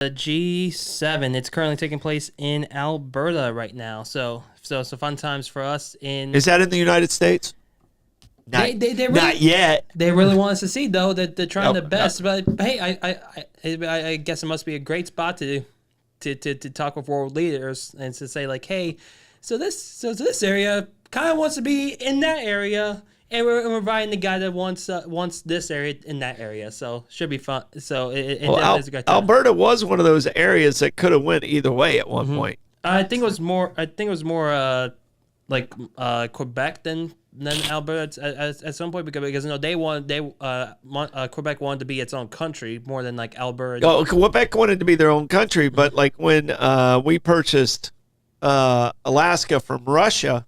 The G7. It's currently taking place in Alberta right now. So fun times for us in. Is that in the United States? They really, not yet. They really want us to see though that they're trying No, their best. But hey, I guess it must be a great spot to talk with world leaders and to say like, hey, so this area kind of wants to be in that area, and we're inviting the guy that wants this area in that area. So should be fun. So it is a great time. Alberta was one of those areas that could have went either way at one point. I think it was more like Quebec than Alberta at some point because Quebec wanted to be its own country more than like Alberta. Oh, Quebec wanted to be their own country, but like when we purchased Alaska from Russia,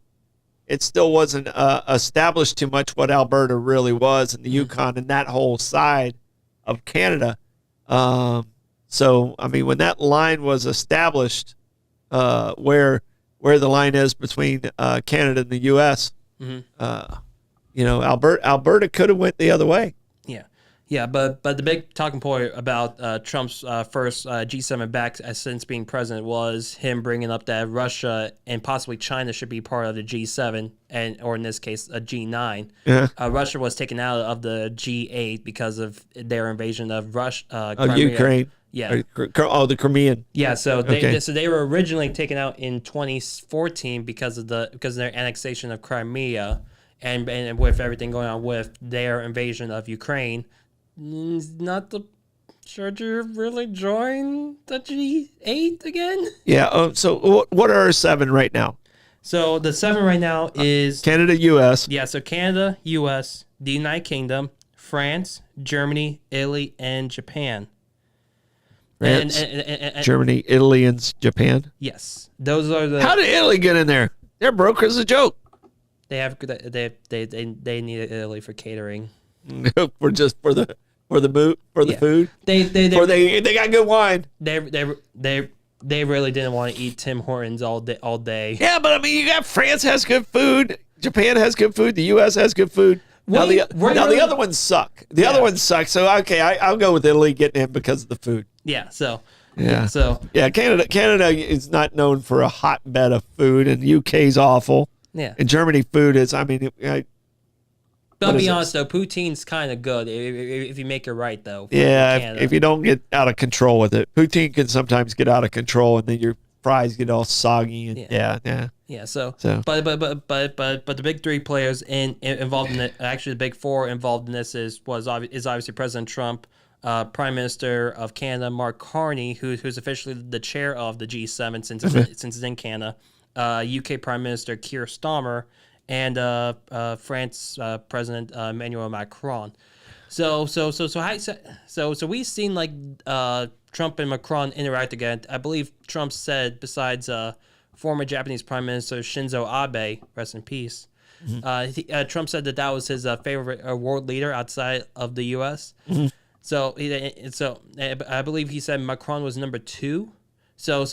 it still wasn't established too much what Alberta really was and the Yukon and that whole side of Canada. So I mean, when that line was established, where the line is between Canada and the U.S. Alberta could have went the other way. Yeah, but the big talking point about Trump's first G7 back since being president was him bringing up that Russia and possibly China should be part of the G7 or in this case a G9. Yeah. Russia was taken out of the G8 because of their invasion of Ukraine. Yeah. The Crimean. Yeah, so they were originally taken out in 2014 because of their annexation of Crimea, and with everything going on with their invasion of Ukraine, not the sure to really join the G8 again. Yeah. So what are our 7 right now? So the 7 right now is Canada, U.S. Yeah. So Canada, U.S., the United Kingdom, France, Germany, Italy, and Japan. France, Germany, Italy, and Japan. Yes, those are the. How did Italy get in there? They're broke as a joke. They needed Italy for catering. for the food. They got good wine. They really didn't want to eat Tim Hortons all day. Yeah, but I mean, you got France has good food, Japan has good food, the U.S. has good food. The other ones suck. The other ones suck. So okay, I'll go with Italy getting in because of the food. Yeah. Canada is not known for a hotbed of food, and the UK's awful. Yeah. And Germany food is. I mean, but I'll be honest though, poutine's kind of good if you make it right though. Yeah, if you don't get out of control with it, poutine can sometimes get out of control, and then your fries get all soggy. And Yeah. So. But the big 3 players involved in it, actually the big 4 involved in this is obviously President Trump, Prime Minister of Canada Mark Carney, who's officially the chair of the G7 since it's in Canada, UK Prime Minister Keir Starmer, and France President Emmanuel Macron. So we've seen like Trump and Macron interact again. I believe Trump said, besides former Japanese Prime Minister Shinzo Abe, rest in peace. Trump said that was his favorite world leader outside of the U.S. So I believe he said Macron was number 2. So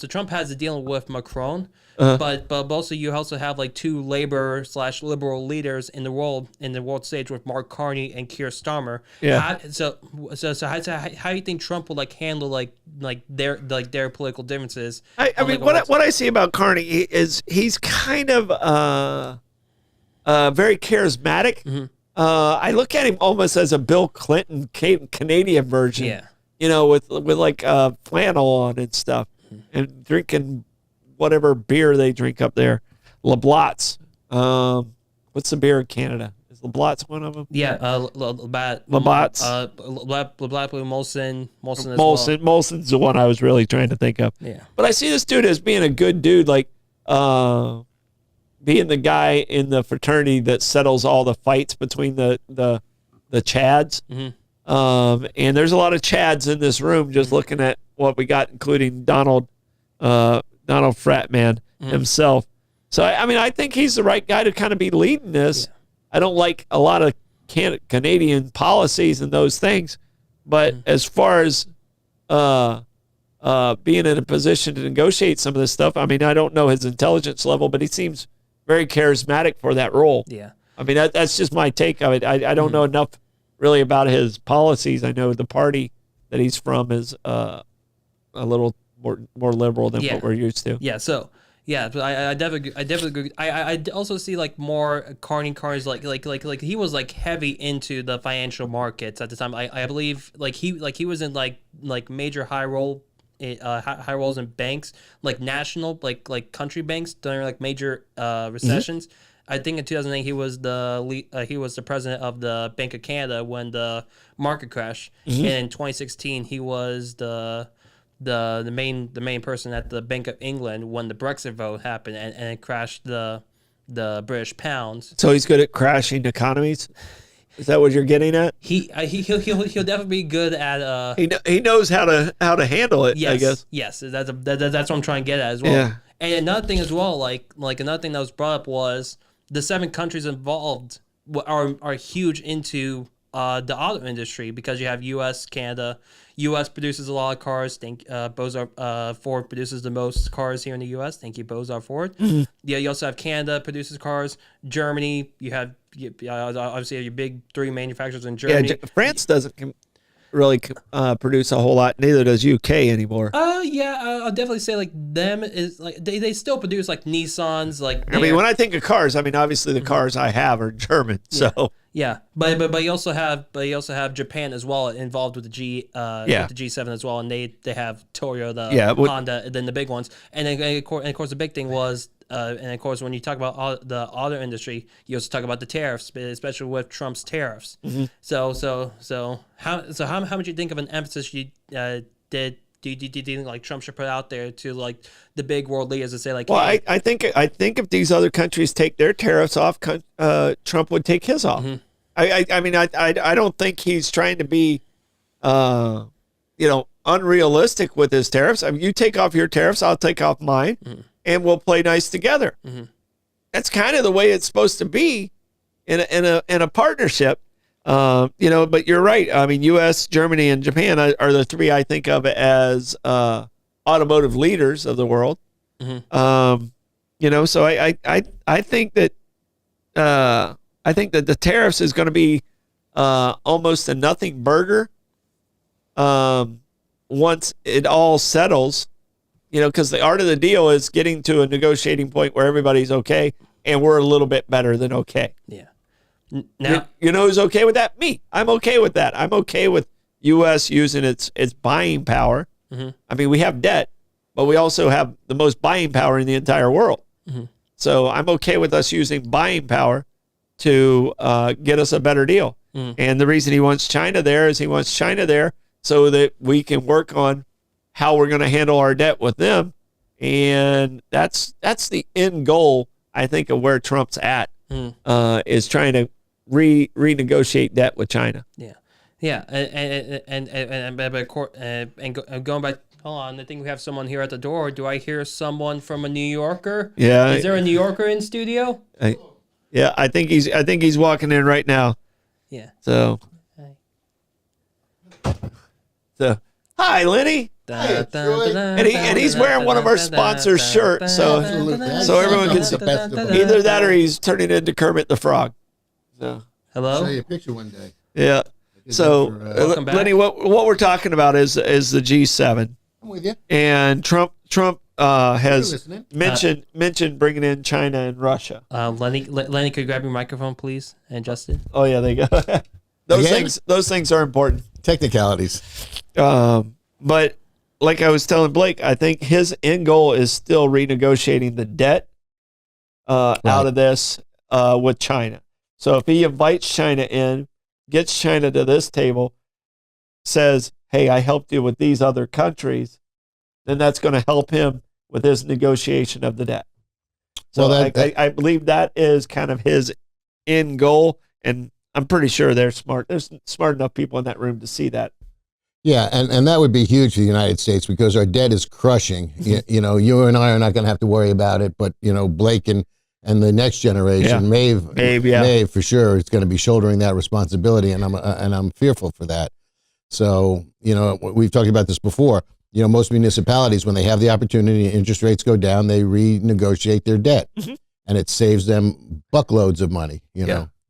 Trump has a deal with Macron, but also you also have like 2 labor/liberal leaders in the world stage with Mark Carney and Keir Starmer. Yeah. How do you think Trump will like handle like their political differences? I mean, what I see about Carney is he's kind of very charismatic. I look at him almost as a Bill Clinton Canadian version. Yeah. With like flannel on and stuff, and drinking whatever beer they drink up there. Lablot's. What's the beer in Canada? Is Lablot's one of them? Yeah, Lablot's. Lablot Blue Molson as well. Molson's the one I was really trying to think of. Yeah. But I see this dude as being a good dude, like being the guy in the fraternity that settles all the fights between the Chads. And there's a lot of Chads in this room just looking at what we got, including Donald Fratman himself. So, I mean, I think he's the right guy to kind of be leading this. Yeah. I don't like a lot of Canadian policies and those things. But as far as being in a position to negotiate some of this stuff, I mean, I don't know his intelligence level, but he seems very charismatic for that role. Yeah. I mean, that's just my take of it. I don't know enough really about his policies. I know the party that he's from is a little more liberal than what we're used to. Yeah. So. Yeah, but I definitely agree. I also see like more Carney cars like he was like heavy into the financial markets at the time. I believe like he was in like major high roles in banks, like national like country banks during like major recessions. I think in 2008 he was the president of the Bank of Canada when the market crashed, and in 2016 he was the main person at the Bank of England when the Brexit vote happened and it crashed the British pound. So he's good at crashing economies. Is that what you're getting at? He'll definitely be good at. He knows how to handle it. Yes, I guess. Yes, that's what I'm trying to get at as well. Yeah. And another thing as well, like another thing that was brought up was the 7 countries involved are huge into the auto industry because you have U.S., Canada. U.S. produces a lot of cars. Ford produces the most cars here in the U.S. Thank you, Bozar Ford. Yeah, you also have Canada produces cars. Germany, obviously your big 3 manufacturers in Germany. Yeah, France doesn't really produce a whole lot. Neither does UK anymore. I'll definitely say like them is like they still produce like Nissans. Like I mean, when I think of cars, I mean obviously the cars I have are German. So yeah, but you also have Japan as well involved with the with the G7 as well, and they have Toyota, Honda, then the big ones, and then of course the big thing was. And of course, when you talk about the auto industry, you also talk about the tariffs, especially with Trump's tariffs. So how much do you think of an emphasis do you think like Trump should put out there to like the big world leaders to say like? Well, hey, I think if these other countries take their tariffs off, Trump would take his off. I mean I don't think he's trying to be, unrealistic with his tariffs. I mean, you take off your tariffs, I'll take off mine. And we'll play nice together. That's kind of the way it's supposed to be in a partnership, But you're right. I mean, U.S., Germany, and Japan are the 3 I think of as automotive leaders of the world. So I think that the tariffs is going to be almost a nothing burger once it all settles. Because the art of the deal is getting to a negotiating point where everybody's okay, and we're a little bit better than okay. Yeah. Now, who's okay with that? Me. I'm okay with that. I'm okay with U.S. using its buying power. I mean, we have debt, but we also have the most buying power in the entire world. So I'm okay with us using buying power to get us a better deal. And the reason he wants China there is he wants China there so that we can work on how we're going to handle our debt with them. And that's the end goal, I think, of where Trump's at, is trying to renegotiate debt with China. Yeah. And going back, hold on, I think we have someone here at the door. Do I hear someone from a New Yorker? Yeah. Is there a New Yorker in studio? I think he's walking in right now. Yeah. So hi, Lenny. And he's wearing one of our sponsors' shirts, so everyone can see. Either that or he's turning into Kermit the Frog. So hello. I'll show you a picture one day. Yeah. So Lenny, what we're talking about is the G7. I'm with you. And Trump has mentioned bringing in China and Russia. Lenny, could you grab your microphone, please, and Justin? Oh yeah, they go. Those things are important. Technicalities. But like I was telling Blake, I think his end goal is still renegotiating the debt out of this with China. So if he invites China in, gets China to this table, says, hey, I helped you with these other countries, then that's going to help him with his negotiation of the debt. So I believe that is kind of his end goal, and I'm pretty sure they're smart. There's smart enough people in that room to see that. Yeah, and that would be huge for the United States because our debt is crushing. You and I are not going to have to worry about it, but Blake and the next generation, Maeve for sure, is going to be shouldering that responsibility, and I'm fearful for that. So we've talked about this before. Most municipalities, when they have the opportunity, interest rates go down, they renegotiate their debt, and it saves them buckloads of money.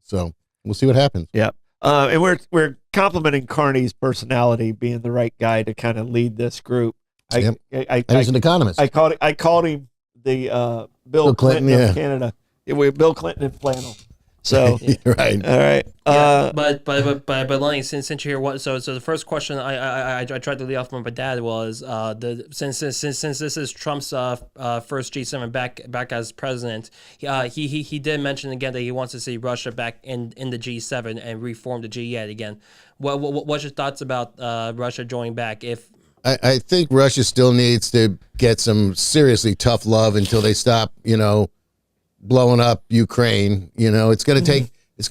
So we'll see what happens. Yeah. And we're complimenting Carney's personality, being the right guy to kind of lead this group. And he's an economist. I called him the Bill Clinton of Canada. Bill Clinton in flannel. So right, all right. But Lenny, since you're here, so the first question I tried to lead off with my dad was since this is Trump's first G7 back as president, he did mention again that he wants to see Russia back in the G7 and reform the G8 again. What's your thoughts about Russia joining back? If I think Russia still needs to get some seriously tough love until they stop, blowing up Ukraine. It's going to take a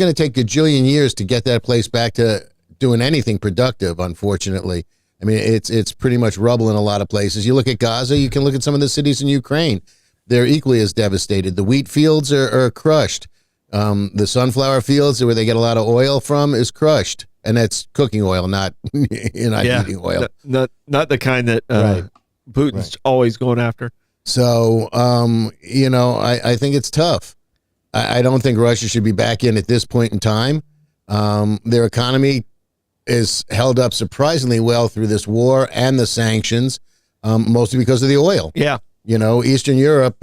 gajillion years to get that place back to doing anything productive. Unfortunately, I mean it's pretty much rubble in a lot of places. You look at Gaza, you can look at some of the cities in Ukraine; they're equally as devastated. The wheat fields are crushed. The sunflower fields, where they get a lot of oil from, is crushed, and that's cooking oil, not heating oil. Not the kind that Putin's always going after. So, I think it's tough. I don't think Russia should be back in at this point in time. Their economy is held up surprisingly well through this war and the sanctions, mostly because of the oil. Yeah. Eastern Europe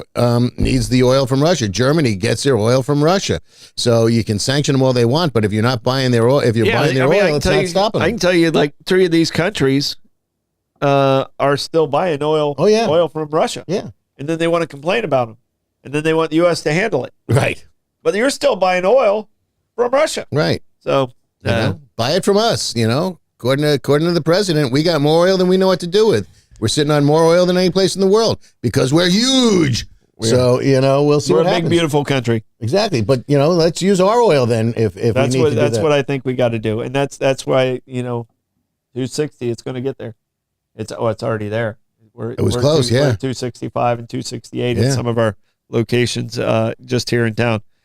needs the oil from Russia. Germany gets their oil from Russia. So you can sanction them all they want, but if you're not buying their oil, oil, it's not stopping them. I can tell you, like 3 of these countries are still buying oil. Oh, yeah. Oil from Russia. Yeah. And then they want to complain about them. And then they want the U.S. to handle it. Right. But you're still buying oil from Russia. Right. So buy it from us, According to the president, we got more oil than we know what to do with. We're sitting on more oil than any place in the world because we're huge. So, we'll see what happens. We're a big, beautiful country. Exactly. But, let's use our oil then if we need to do that. That's what I think we got to do. And that's why, 260, it's going to get there. It's already there. It was close, yeah. We're 265 and 268 in some of our locations just here in town.